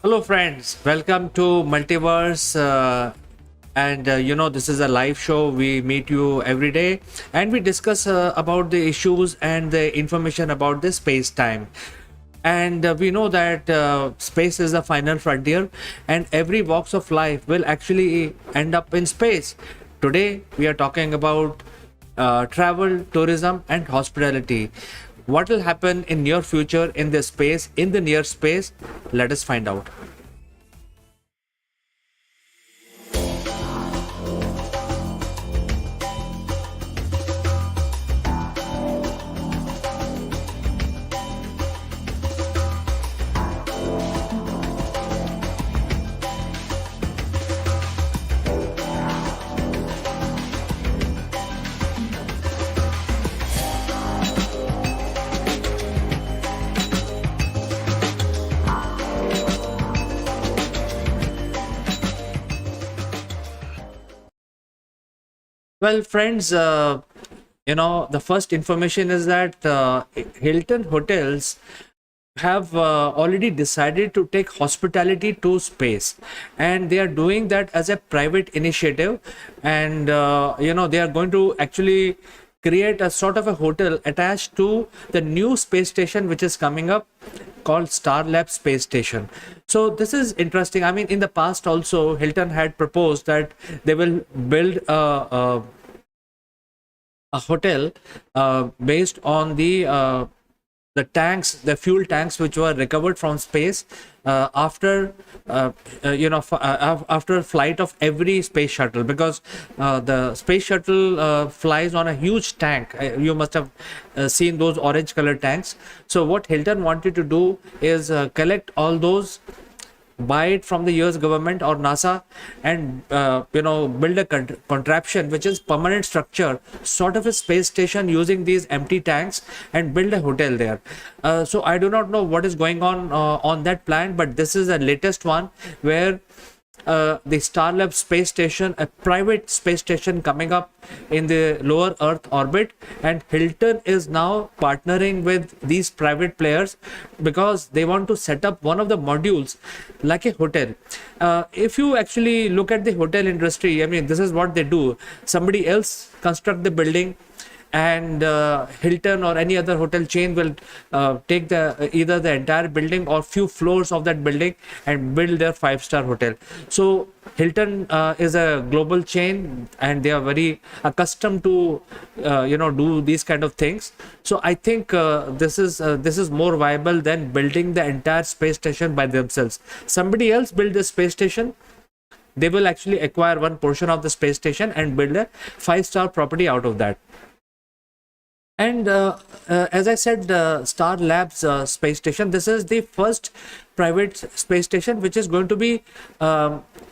Hello, friends. Welcome to Multiverse. This is a live show. We meet you every day and we discuss about the issues and the information about the space time. And we know that space is the final frontier, and every walks of life will actually end up in space. Today, we are talking about travel, tourism, and hospitality. What will happen in near future in this space, in the near space? Let us find out. Well, friends, the first information is that Hilton hotels have already decided to take hospitality to space, and they are doing that as a private initiative. And they are going to actually create a sort of a hotel attached to the new space station which is coming up, called Starlab Space Station. So this is interesting. I mean, in the past also Hilton had proposed that they will build a hotel based on the tanks, the fuel tanks which were recovered from space after after flight of every space shuttle, because the space shuttle flies on a huge tank. You must have seen those orange color tanks. So what Hilton wanted to do is collect all those, buy it from the US government or NASA, and build a contraption which is permanent structure, sort of a space station using these empty tanks, and build a hotel there. So I do not know what is going on that plan, but this is the latest one where the Starlab space station, a private space station coming up in the lower Earth orbit, and Hilton is now partnering with these private players because they want to set up one of the modules like a hotel. If you actually look at the hotel industry, I mean, this is what they do. Somebody else construct the building, and Hilton or any other hotel chain will take the either the entire building or few floors of that building and build their five-star hotel. So Hilton is a global chain, and they are very accustomed to do these kind of things. So I think this is more viable than building the entire space station by themselves. Somebody else build the space station, they will actually acquire one portion of the space station and build a five-star property out of that. And as I said, Star Labs space station, this is the first private space station which is going to be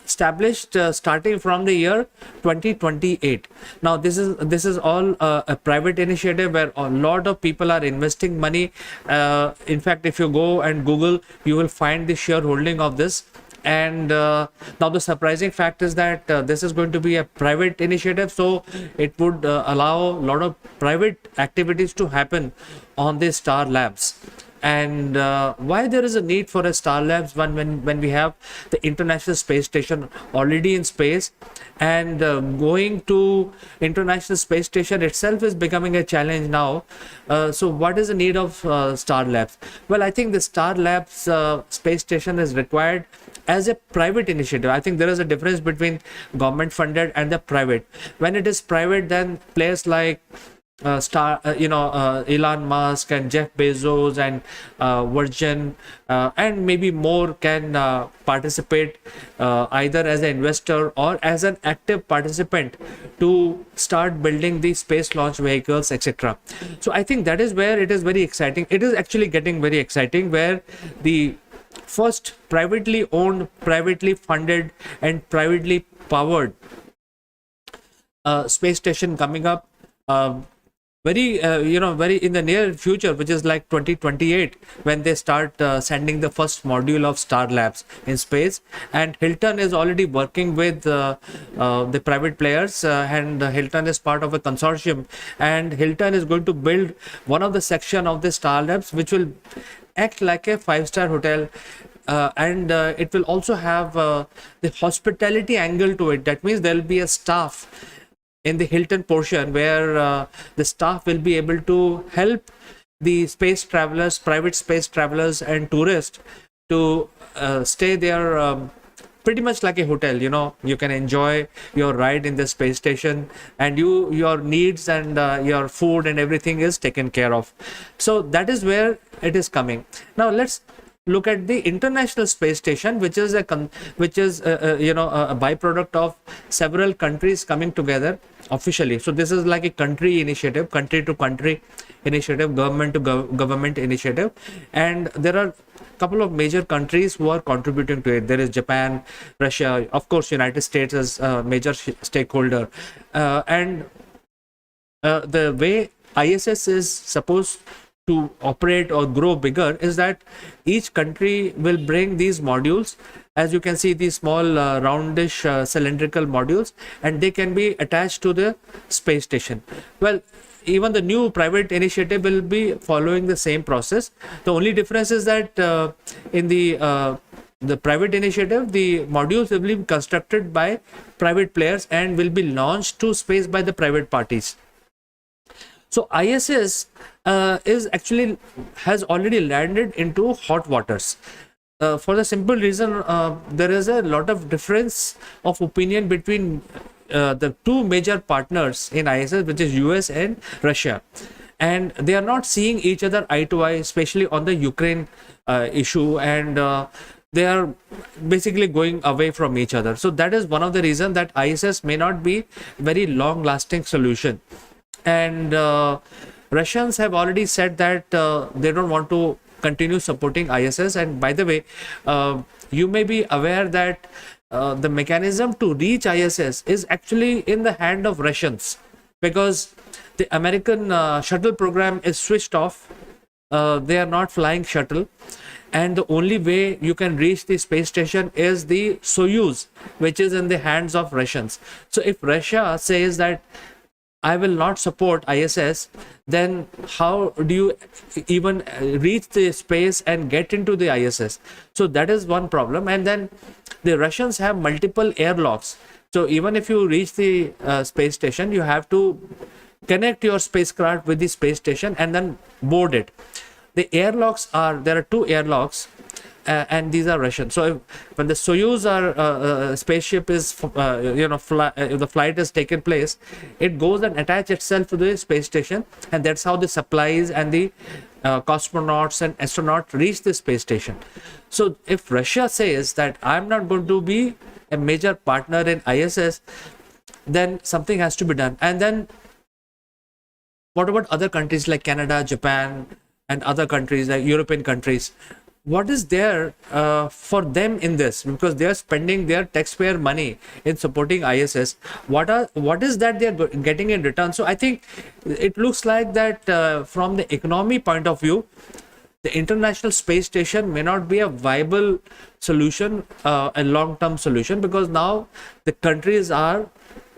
established starting from the year 2028. Now, this is all a private initiative where a lot of people are investing money. In fact, if you go and Google, you will find the shareholding of this. And now the surprising fact is that this is going to be a private initiative, so it would allow a lot of private activities to happen on the Star Labs. And why there is a need for a Star Labs when we have the International Space Station already in space, and going to International Space Station itself is becoming a challenge now. So what is the need of Star Labs? Well, I think the Star Labs space station is required as a private initiative. I think there is a difference between government funded and the private. When it is private, then players like Elon Musk and Jeff Bezos and Virgin and maybe more can participate either as an investor or as an active participant to start building the space launch vehicles, etc. So I think that is where it is very exciting. It is actually getting very exciting, where the first privately owned, privately funded, and privately powered space station coming up very in the near future, which is like 2028, when they start sending the first module of Star Labs in space. And Hilton is already working with the private players, and Hilton is part of a consortium, and Hilton is going to build one of the section of the Star Labs which will act like a five-star hotel. and it will also have the hospitality angle to it. That means there will be a staff in the Hilton portion where the staff will be able to help the space travelers, private space travelers and tourists to stay there, pretty much like a hotel. You can enjoy your ride in the space station, and your needs and your food and everything is taken care of. So that is where it is coming. Now let's look at the International Space Station, which is a byproduct of several countries coming together officially. So this is like a country initiative, country to country initiative, government to government initiative, and there are a couple of major countries who are contributing to it. There is Japan, Russia, of course United States as a major stakeholder, and the way ISS is supposed to operate or grow bigger is that each country will bring these modules. As you can see, these small roundish cylindrical modules, and they can be attached to the space station. Well, even the new private initiative will be following the same process. The only difference is that in the private initiative, the modules will be constructed by private players and will be launched to space by the private parties. So ISS has already landed into hot waters. For the simple reason, there is a lot of difference of opinion between the two major partners in ISS, which is US and Russia, and they are not seeing each other eye to eye, especially on the Ukraine issue, and they are basically going away from each other. So that is one of the reasons that ISS may not be very long lasting solution. And Russians have already said that they don't want to continue supporting ISS. And by the way, you may be aware that the mechanism to reach ISS is actually in the hand of Russians, because the American shuttle program is switched off. They are not flying shuttle, and the only way you can reach the space station is the Soyuz, which is in the hands of Russians. So if Russia says that I will not support ISS, then how do you even reach the space and get into the ISS? So that is one problem. And then the Russians have multiple airlocks. So even if you reach the space station, you have to connect your spacecraft with the space station and then board it. The airlocks there are two airlocks, and these are Russian. So when the Soyuz spaceship is the flight has taken place, it goes and attaches itself to the space station, and that's how the supplies and the cosmonauts and astronauts reach the space station. So if Russia says that I'm not going to be a major partner in ISS, then something has to be done. And then what about other countries like Canada, Japan, and other countries like European countries? What is there for them in this? Because they are spending their taxpayer money in supporting ISS. What is that they are getting in return? So I think it looks like that from the economy point of view, the International Space Station may not be a viable solution, a long-term solution, because now the countries are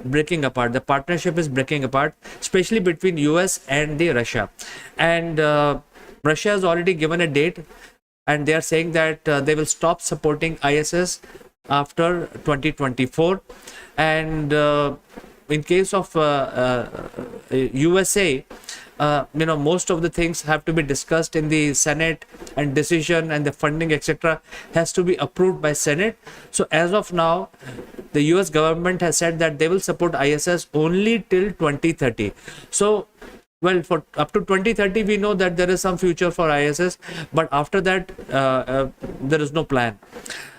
breaking apart. The partnership is breaking apart, especially between US and the Russia. And Russia has already given a date, and they are saying that they will stop supporting ISS after 2024. And in case of USA, most of the things have to be discussed in the Senate, and decision and the funding, etc., has to be approved by Senate. So as of now, the US government has said that they will support ISS only till 2030. So well, for up to 2030, we know that there is some future for ISS, but after that, there is no plan.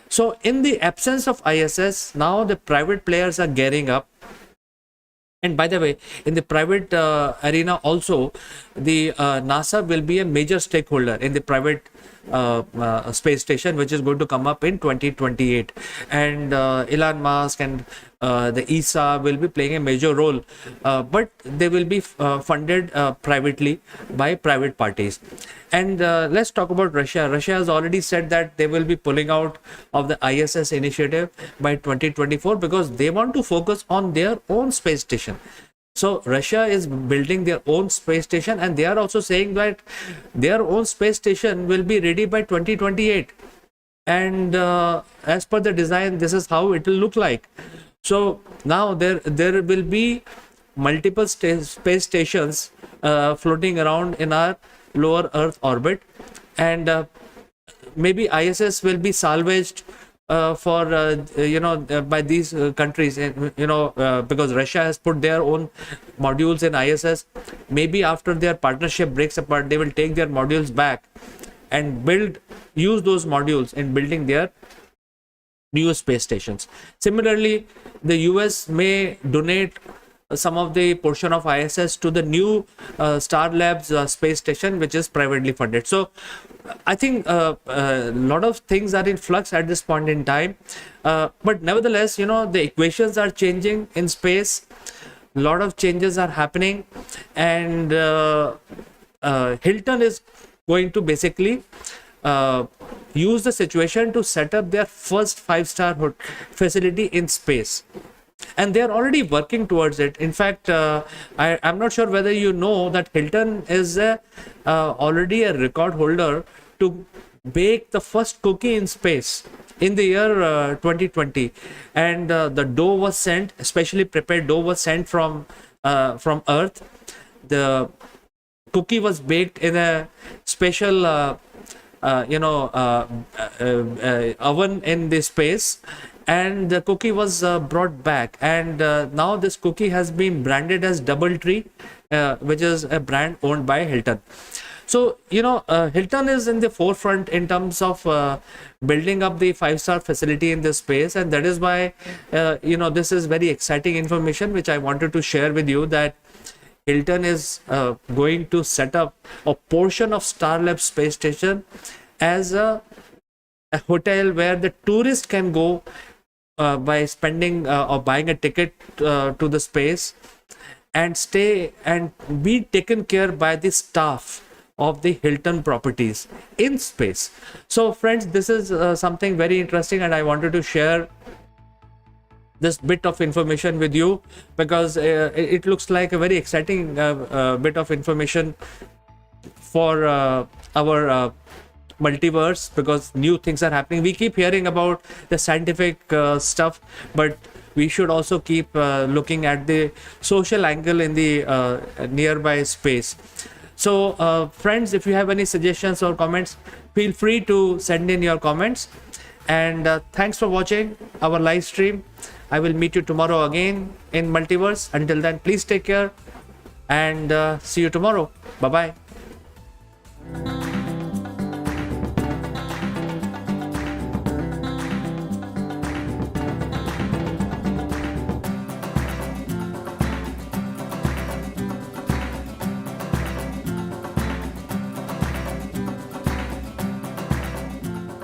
So in the absence of ISS, now the private players are gearing up. And by the way, in the private arena also, the NASA will be a major stakeholder in the private space station, which is going to come up in 2028. And Elon Musk and the ESA will be playing a major role, but they will be funded privately by private parties. And let's talk about Russia. Russia has already said that they will be pulling out of the ISS initiative by 2024 because they want to focus on their own space station. So Russia is building their own space station, and they are also saying that their own space station will be ready by 2028. and as per the design, this is how it will look like. So now there will be multiple space stations floating around in our lower Earth orbit, and maybe ISS will be salvaged for by these countries, because Russia has put their own modules in ISS. Maybe after their partnership breaks apart, they will take their modules back and use those modules in building their new space stations. Similarly, the US may donate some of the portion of ISS to the new Star Labs space station, which is privately funded. So I think a lot of things are in flux at this point in time, but nevertheless, the equations are changing in space. A lot of changes are happening, and Hilton is going to basically use the situation to set up their first 5-star facility in space, and they are already working towards it. In fact, I'm not sure whether you know that Hilton is already a record holder to bake the first cookie in space in the year 2020, and the dough was sent, especially prepared dough was sent from Earth. The cookie was baked in a special oven in the space, and the cookie was brought back, and now this cookie has been branded as DoubleTree, which is a brand owned by Hilton. So Hilton is in the forefront in terms of building up the 5-star facility in this space, and that is why this is very exciting information which I wanted to share with you, that Hilton is going to set up a portion of Starlab space station as a hotel where the tourist can go by spending or buying a ticket to the space and stay and be taken care by the staff of the Hilton properties in space. So friends, this is something very interesting, and I wanted to share this bit of information with you because it looks like a very exciting bit of information for our multiverse, because new things are happening. We keep hearing about the scientific stuff, but we should also keep looking at the social angle in the nearby space. So friends, if you have any suggestions or comments, feel free to send in your comments, and thanks for watching our live stream. I will meet you tomorrow again in multiverse. Until then, please take care, and see you tomorrow. Bye bye.